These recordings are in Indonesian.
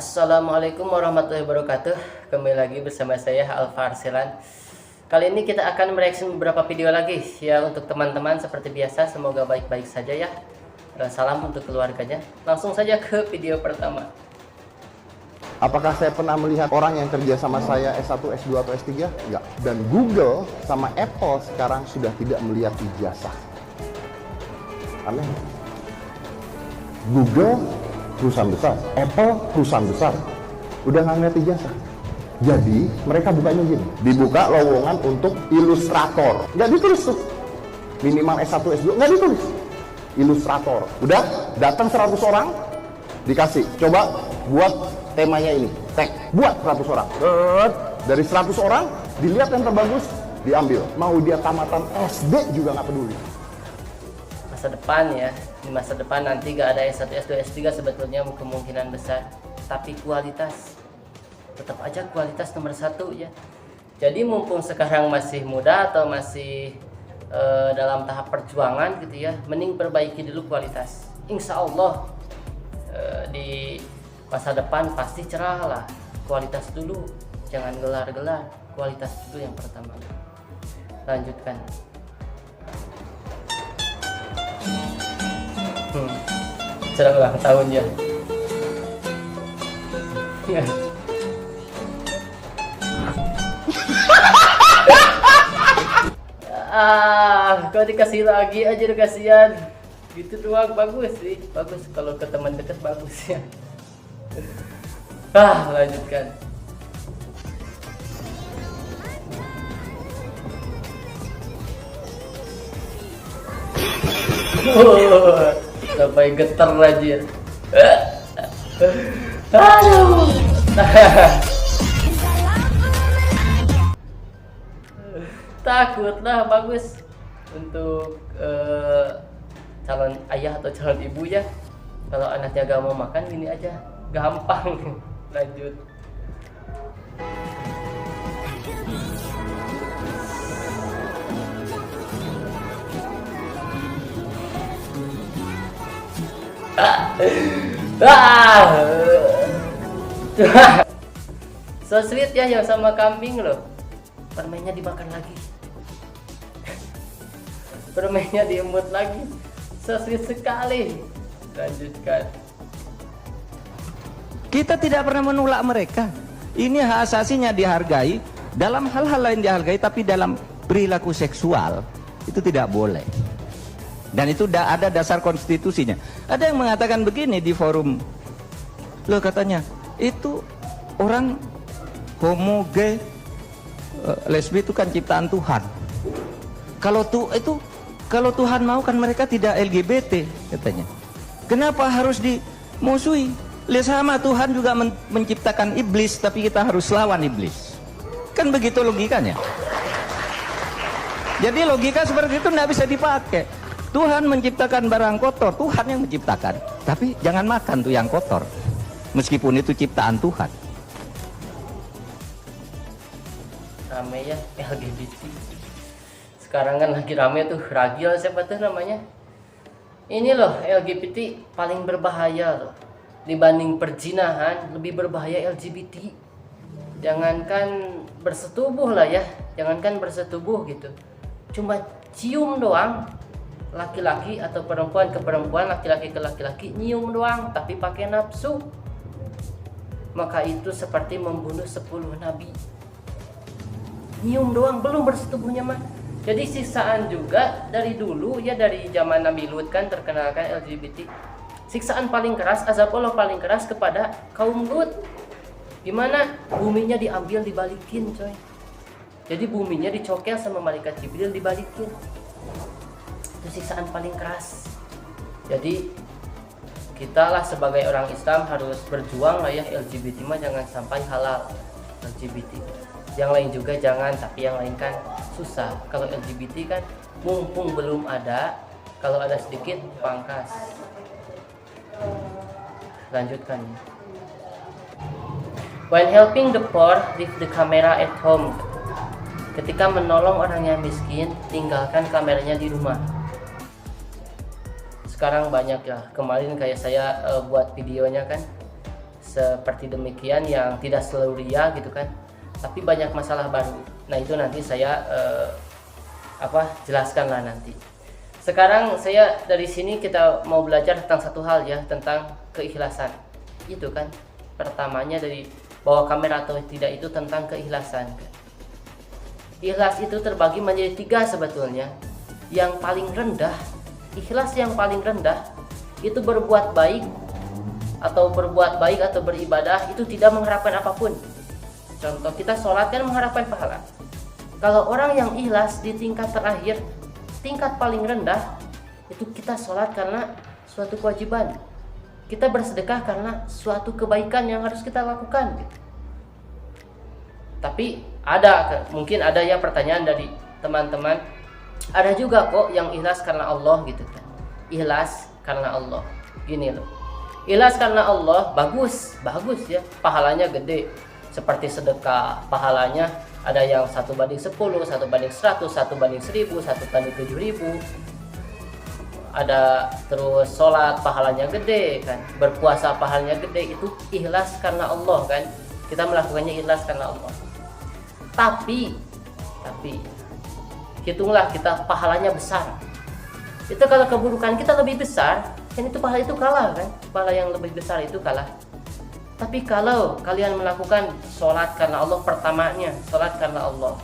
Assalamualaikum warahmatullahi wabarakatuh. Kembali lagi bersama saya Alfa Arsilan. Kali ini kita akan mereaksi beberapa video lagi ya. Untuk teman-teman seperti biasa, semoga baik-baik saja ya. Salam untuk keluarganya. Langsung saja ke video pertama. Apakah saya pernah melihat orang yang kerja sama saya S1, S2, atau S3? Enggak. Dan Google sama Apple sekarang sudah tidak melihat ijazah. Aneh. Google perusahaan besar, Apple perusahaan besar, udah nggak ngeliat ijazah. Jadi mereka bukanya gini, dibuka lowongan untuk ilustrator, nggak ditulis tuh minimal S1, S2, nggak ditulis ilustrator. Udah datang 100 orang, dikasih coba buat temanya ini, tag, buat 100 orang. Dari 100 orang dilihat yang terbagus, diambil. Mau dia tamatan SD juga nggak peduli. Masa depan ya, di masa depan nanti gak ada S1, S2, S3 sebetulnya kemungkinan besar, tapi kualitas tetap aja kualitas nomor satu ya. Jadi mumpung sekarang masih muda atau masih dalam tahap perjuangan gitu ya, mending perbaiki dulu kualitas. Insya Allah di masa depan pasti cerah lah. Kualitas dulu, jangan gelar-gelar, kualitas dulu yang pertama. Lanjutkan. Cerah ulang tahun ya. Kau dikasih lagi aja, kasihan. Gitu doang, bagus sih, bagus kalau ke teman dekat bagus ya. Lanjutkan. Sampai getar aja. Aduh. Takutlah, bagus untuk calon ayah atau calon ibu ya. Kalau anaknya gak mau makan, gini aja, gampang. Lanjut. So sweet ya yang sama kambing loh. Permennya dimakan lagi. Permennya diemut lagi. So sweet sekali. Lanjutkan. Kita tidak pernah menolak mereka. Ini hak asasinya dihargai. Dalam hal-hal lain dihargai, tapi dalam perilaku seksual itu tidak boleh. Dan itu ada dasar konstitusinya. Ada yang mengatakan begini di forum, loh katanya itu orang homo, gay, lesbi itu kan ciptaan Tuhan. Kalau Tuhan mau kan mereka tidak LGBT katanya. Kenapa harus dimusuhi? Lihat, sama Tuhan juga menciptakan iblis, tapi kita harus lawan iblis. Kan begitu logikanya. Jadi logika seperti itu tidak bisa dipakai. Tuhan menciptakan barang kotor, Tuhan yang menciptakan. Tapi jangan makan tuh yang kotor, meskipun itu ciptaan Tuhan. Rame ya LGBT. Sekarang kan lagi rame tuh, ragil siapa tuh namanya. Ini loh, LGBT paling berbahaya loh. Dibanding perzinahan, lebih berbahaya LGBT. Jangankan bersetubuh lah ya, jangankan bersetubuh gitu. Cuma cium doang. Laki-laki atau perempuan ke perempuan, laki-laki ke laki-laki, nyium doang tapi pakai nafsu, maka itu seperti membunuh 10 nabi. Nyium doang, belum bersetubuhnya mah. Jadi siksaan juga dari dulu ya, dari zaman Nabi Lut kan terkenalkan LGBT. Siksaan paling keras, azab Allah paling keras kepada kaum Lut. Gimana? Buminya diambil, dibalikin coy. Jadi buminya dicokel sama malaikat Jibril, dibalikin. Itu siksaan paling keras. Jadi kita lah sebagai orang Islam harus berjuang lah ya. LGBT mah jangan sampai halal LGBT. Yang lain juga jangan, tapi yang lain kan susah. Kalau LGBT kan mumpung belum ada, kalau ada sedikit pangkas. Lanjutkan. When helping the poor, leave the camera at home. Ketika menolong orang yang miskin, tinggalkan kameranya di rumah. Sekarang banyak ya, kemarin kayak saya buat videonya kan, seperti demikian yang tidak selalu ria gitu kan, tapi banyak masalah baru. Nah itu nanti saya jelaskan lah nanti. Sekarang saya dari sini kita mau belajar tentang satu hal ya, tentang keikhlasan. Itu kan pertamanya dari bawa kamera atau tidak itu tentang keikhlasan kan. Ikhlas itu terbagi menjadi 3 sebetulnya. Yang paling rendah, ikhlas yang paling rendah itu berbuat baik atau beribadah itu tidak mengharapkan apapun. Contoh, kita sholat kan mengharapkan pahala. Kalau orang yang ikhlas di tingkat terakhir, tingkat paling rendah, itu kita sholat karena suatu kewajiban, kita bersedekah karena suatu kebaikan yang harus kita lakukan gitu. Tapi mungkin ada ya pertanyaan dari teman-teman, ada juga kok yang ikhlas karena Allah gitu kan. Ikhlas karena Allah, gini loh, ikhlas karena Allah bagus ya, pahalanya gede. Seperti sedekah, pahalanya ada yang 1/10, 1/100, 1/1000, 1/7000. Ada terus sholat pahalanya gede kan, berpuasa pahalanya gede, itu ikhlas karena Allah kan. Kita melakukannya ikhlas karena Allah. Tapi hitunglah kita pahalanya besar. Itu kalau keburukan kita lebih besar, kan itu pahala itu kalah kan, pahala yang lebih besar itu kalah. Tapi kalau kalian melakukan sholat karena Allah pertamanya, sholat karena Allah,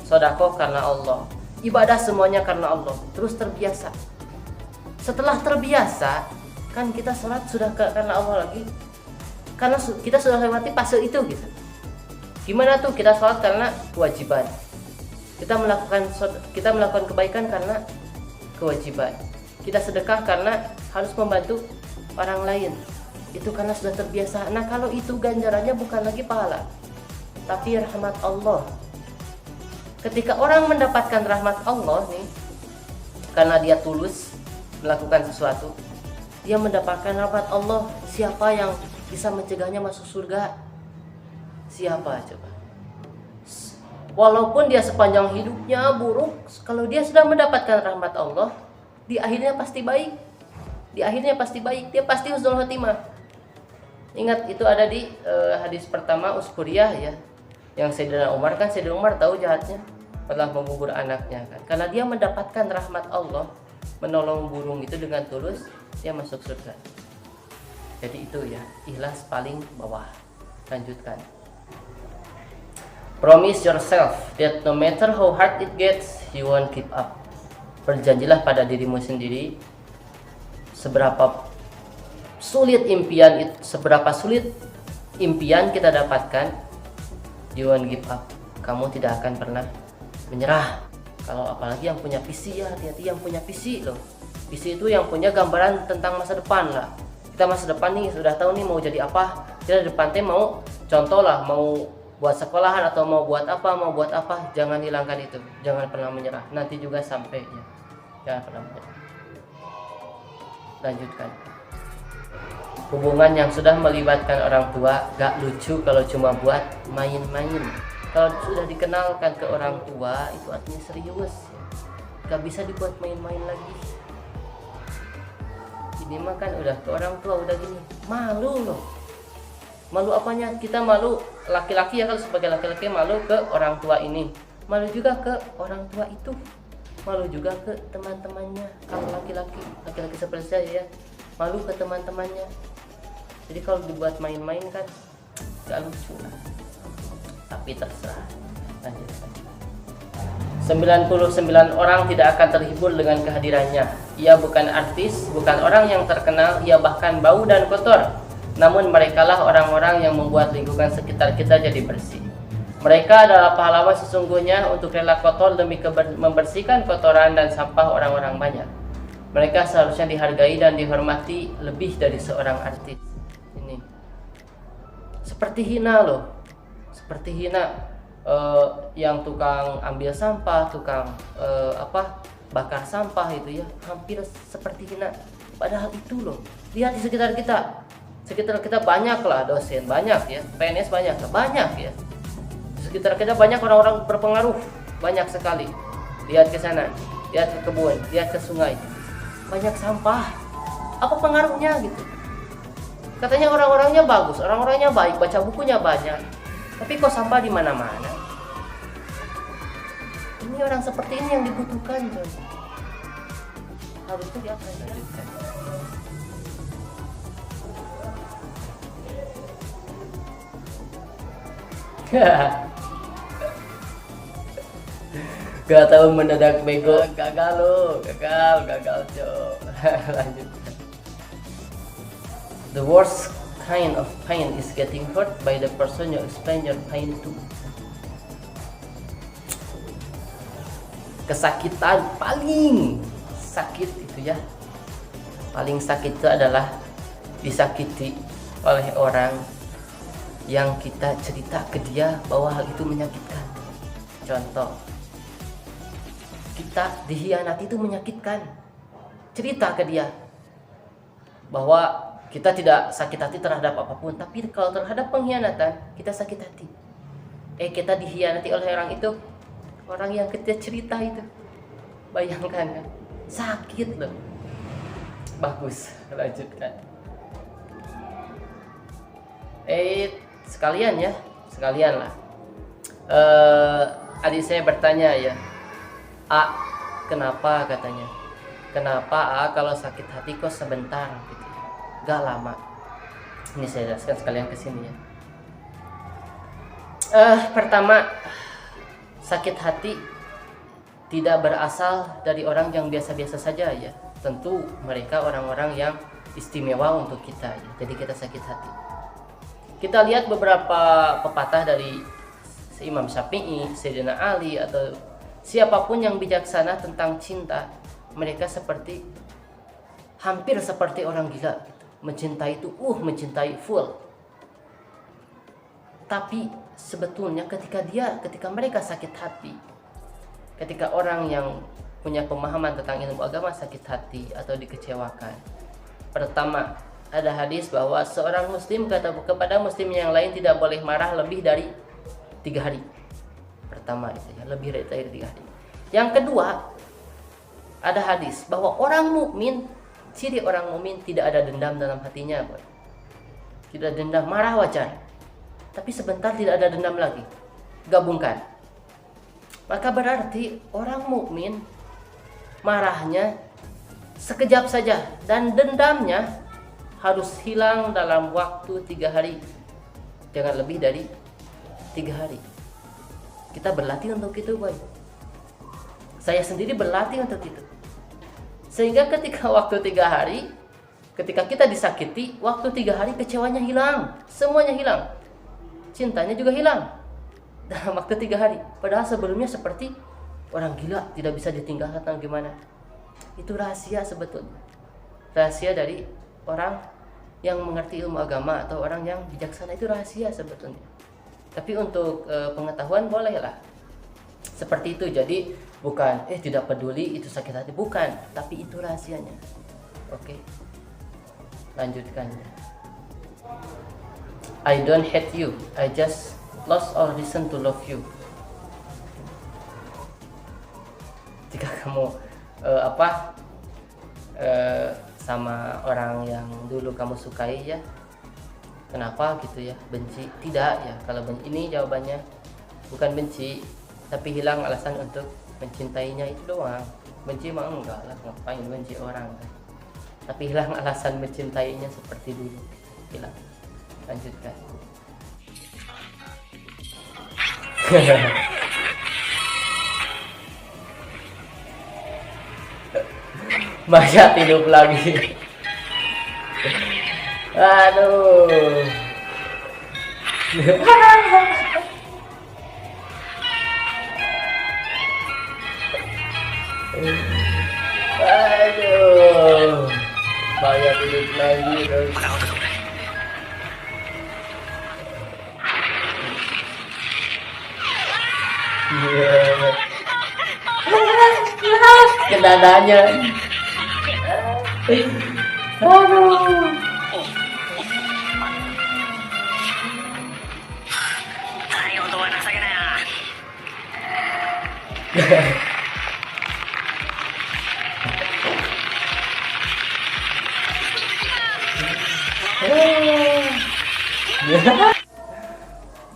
sedekah karena Allah, ibadah semuanya karena Allah, terus terbiasa. Setelah terbiasa, kan kita sholat sudah karena Allah lagi, karena kita sudah lewati fase itu gitu. Gimana tuh kita sholat karena kewajiban, kita melakukan kebaikan karena kewajiban, kita sedekah karena harus membantu orang lain, itu karena sudah terbiasa. Nah kalau itu ganjarannya bukan lagi pahala, tapi rahmat Allah. Ketika orang mendapatkan rahmat Allah nih, karena dia tulus melakukan sesuatu, dia mendapatkan rahmat Allah. Siapa yang bisa mencegahnya masuk surga? Siapa coba? Walaupun dia sepanjang hidupnya buruk, kalau dia sudah mendapatkan rahmat Allah, di akhirnya pasti baik. Dia pasti husnul khotimah. Ingat, itu ada di hadis pertama Uskuriyah ya, yang Sayyidina Umar kan, Sayyidina Umar tahu jahatnya telah mengubur anaknya kan, karena dia mendapatkan rahmat Allah, menolong burung itu dengan tulus, dia masuk surga. Jadi itu ya, ikhlas paling bawah. Lanjutkan. Promise yourself that no matter how hard it gets, you won't give up. Berjanjilah pada dirimu sendiri, seberapa sulit impian kita dapatkan, you won't give up. Kamu tidak akan pernah menyerah. Kalau apalagi yang punya visi ya, hati-hati yang punya visi loh. Visi itu yang punya gambaran tentang masa depan lah. Kita masa depan nih sudah tahu nih mau jadi apa. Kita depannya mau contoh lah, mau buat sekolahan atau mau buat apa. Jangan hilangkan itu. Jangan pernah menyerah. Nanti juga sampai ya. Jangan pernah menyerah. Lanjutkan. Hubungan yang sudah melibatkan orang tua gak lucu kalau cuma buat main-main. Kalau sudah dikenalkan ke orang tua, itu artinya serius. Gak bisa dibuat main-main lagi. Ini mah kan udah ke orang tua udah gini, malu loh. Malu apanya? Kita malu laki-laki ya, kalau sebagai laki-laki malu ke orang tua ini, malu juga ke orang tua itu, malu juga ke teman-temannya. Kalau laki-laki seperti saya ya, malu ke teman-temannya. Jadi kalau dibuat main-main kan gak lucu lah. Tapi terserah. Lanjutkan. 99 orang tidak akan terhibur dengan kehadirannya. Ia bukan artis, bukan orang yang terkenal, ia bahkan bau dan kotor. Namun merekalah orang-orang yang membuat lingkungan sekitar kita jadi bersih. Mereka adalah pahlawan sesungguhnya untuk rela kotor demi membersihkan kotoran dan sampah orang-orang banyak. Mereka seharusnya dihargai dan dihormati lebih dari seorang artis. Ini seperti hina loh, seperti hina yang tukang ambil sampah, tukang bakar sampah itu ya, hampir seperti hina. Padahal itu loh, lihat di sekitar kita banyak lah dosen, banyak ya, PNS banyak ya. Di sekitar kita banyak orang-orang berpengaruh, banyak sekali. Lihat ke sana, lihat ke kebun, lihat ke sungai, banyak sampah. Apa pengaruhnya gitu? Katanya orang-orangnya bagus, orang-orangnya baik, baca bukunya banyak. Tapi kok sampah di mana-mana? Ini orang seperti ini yang dibutuhkan, coy. Harusnya diapain? Lanjutkan. Gak tahu mendadak bego, gagal lo, gagal coy. Lanjut. The worst kind of pain is getting hurt by the person you explain your pain to. Kesakitan paling sakit itu ya, paling sakit itu adalah disakiti oleh orang yang kita cerita ke dia bahwa hal itu menyakitkan. Contoh, kita dihianati itu menyakitkan. Cerita ke dia bahwa kita tidak sakit hati terhadap apapun, tapi kalau terhadap pengkhianatan kita sakit hati. Kita dihianati oleh orang itu, orang yang kita cerita itu. Bayangkan kan, sakit loh. Bagus, lanjutkan. Sekalian lah. Adik saya bertanya ya, A, kenapa katanya? Kenapa A kalau sakit hati kok sebentar gitu? Gak lama. Ini saya jelaskan sekalian ke sini ya. Pertama, sakit hati tidak berasal dari orang yang biasa-biasa saja ya. Tentu mereka orang-orang yang istimewa untuk kita ya. Jadi kita sakit hati. Kita lihat beberapa pepatah dari Imam Syafi'i, Sayyidina Ali, atau siapapun yang bijaksana tentang cinta. Mereka hampir seperti orang gila. Mencintai itu mencintai full. Tapi sebetulnya ketika mereka sakit hati, ketika orang yang punya pemahaman tentang ilmu agama sakit hati atau dikecewakan, pertama ada hadis bahwa seorang muslim kepada muslim yang lain tidak boleh marah lebih dari 3 hari. Pertama itu ya, lebih dari 3 hari. Yang kedua, ada hadis bahwa ciri orang mukmin tidak ada dendam dalam hatinya, boy. Tidak dendam, marah wajar. Tapi sebentar tidak ada dendam lagi. Gabungkan. Maka berarti orang mukmin marahnya sekejap saja dan dendamnya harus hilang dalam waktu 3 hari. Jangan lebih dari 3 hari. Kita berlatih untuk itu, boy. Saya sendiri berlatih untuk itu. Sehingga ketika waktu 3 hari, ketika kita disakiti, waktu 3 hari kecewanya hilang, semuanya hilang, cintanya juga hilang dalam waktu 3 hari. Padahal sebelumnya seperti orang gila, tidak bisa ditinggalkan atau gimana. Itu rahasia sebetulnya, rahasia dari orang yang mengerti ilmu agama atau orang yang bijaksana, itu rahasia sebetulnya. Tapi untuk pengetahuan bolehlah seperti itu. Jadi bukan tidak peduli itu sakit hati, bukan, tapi itu rahasianya. Oke. Lanjutkan. I don't hate you, I just lost all reason to love you. Jika kamu sama orang yang dulu kamu sukai ya, kenapa gitu ya, benci? Tidak ya, kalau ini jawabannya bukan benci, tapi hilang alasan untuk mencintainya, itu doang. Benci mah enggak lah, ngapain benci orang kan? Tapi hilang alasan mencintainya seperti dulu, hilang. Lanjutkan. Masa hidup lagi. Aduh. Aduh, banyak hidup lagi terus. Kendadanya. Aduh.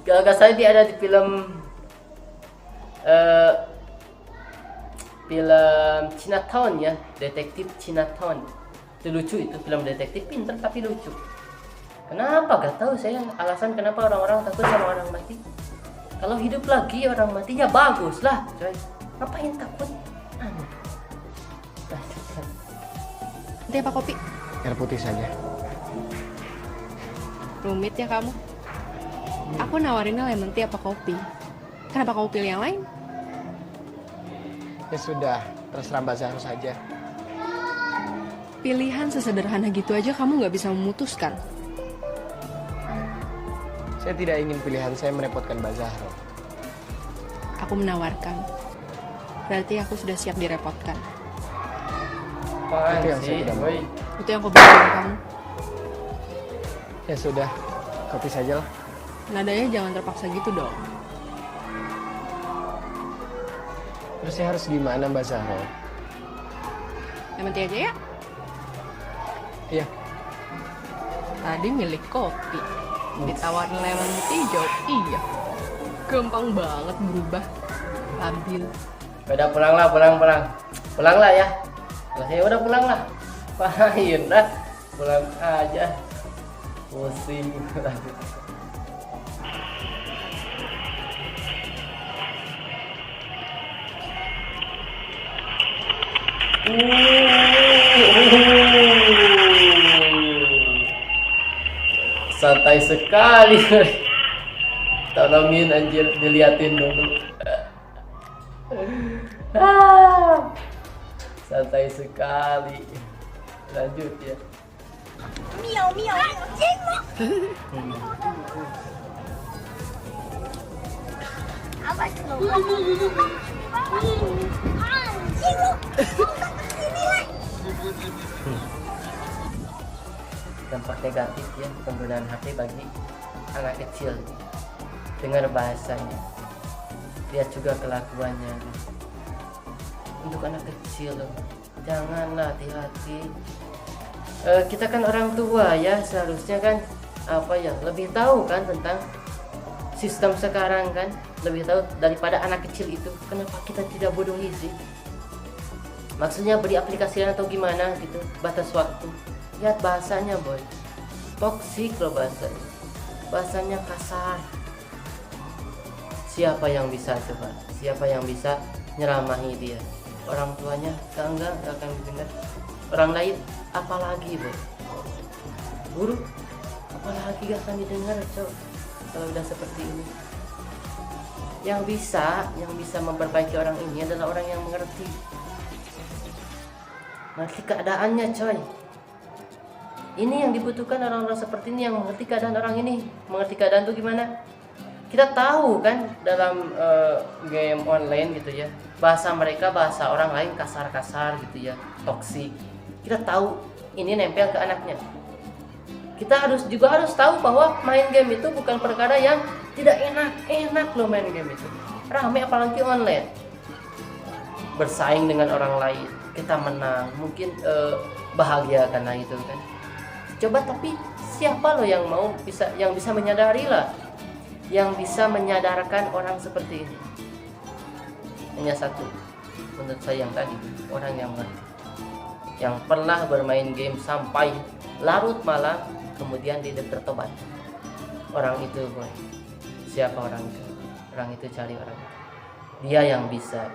Gak saya dia ada di film film Chinatown ya, detektif Chinatown. Itu lucu, itu film detektif, pinter tapi lucu. Kenapa gak tahu saya alasan kenapa orang-orang takut sama orang mati. Kalau hidup lagi orang mati ya bagus lah coy, ngapain takut? Nanti apa kopi? Air putih saja. Rumit ya kamu. Aku nawarinnya lemon tea apa kopi. Kenapa kamu pilih yang lain? Ya sudah, terserah Mbak Zahro saja. Pilihan sesederhana gitu aja kamu nggak bisa memutuskan. Saya tidak ingin pilihan saya merepotkan Mbak Zahro. Aku menawarkan. Berarti aku sudah siap direpotkan. Apaan Itu yang saya sih, tidak mau. boy? Itu yang aku bilang ke kamu. Ya sudah, kopi saja lah. Nadanya jangan terpaksa gitu dong. Terus saya harus gimana Mbak Zahro? Lemon tea aja ya. Iya. Tadi milik kopi. Ditawarin lemon tea jawab iya. Gampang banget berubah. Labil. Udah pulang lah ya. Lah saya udah pulang lah. Pahin dah, pulang aja. Pusing. Santai sekali. Tolongin anjir, diliatin dulu. Santai sekali. Lanjut ya. Dampak negatif ya penggunaan HP bagi anak kecil. Dengar bahasanya, lihat juga kelakuannya. Untuk anak kecil janganlah, hati-hati. Kita kan orang tua ya, seharusnya kan lebih tahu kan tentang sistem sekarang kan, lebih tahu daripada anak kecil itu. Kenapa kita tidak bodohi sih? Maksudnya beri aplikasi atau gimana gitu, batas waktu. Lihat bahasanya boy, toksik loh bahasanya kasar. Siapa yang bisa coba? Siapa yang bisa nyeramahi dia? Orang tuanya enggak akan didengar. Orang lain apalagi boy, guru apalagi gak akan didengar coba kalau udah seperti ini. Yang bisa memperbaiki orang ini adalah orang yang mengerti keadaannya coy. Ini yang dibutuhkan orang-orang seperti ini, yang mengerti keadaan orang ini. Mengerti keadaan tuh gimana? Kita tahu kan dalam game online gitu ya, bahasa mereka, bahasa orang lain kasar-kasar gitu ya, toksik. Kita tahu ini nempel ke anaknya. Kita harus tahu bahwa main game itu bukan perkara yang tidak enak loh. Main game itu rame, apalagi online, bersaing dengan orang lain. Kita menang, mungkin bahagia karena itu kan. Coba, tapi siapa loh yang bisa menyadari lah, yang bisa menyadarkan orang seperti ini? Hanya satu menurut saya, yang tadi, orang yang mengerti, yang pernah bermain game sampai larut malam kemudian dia bertobat. Orang itu boy, siapa orang itu? Orang itu cari orang itu. Dia yang bisa.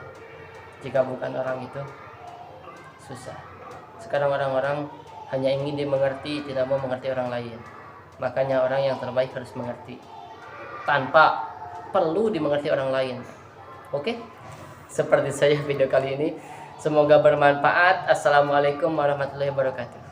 Jika bukan orang itu, susah. Sekarang orang-orang hanya ingin dimengerti, tidak mau mengerti orang lain. Makanya orang yang terbaik harus mengerti tanpa perlu dimengerti orang lain. Oke? Seperti saya video kali ini. Semoga bermanfaat. Assalamualaikum warahmatullahi wabarakatuh.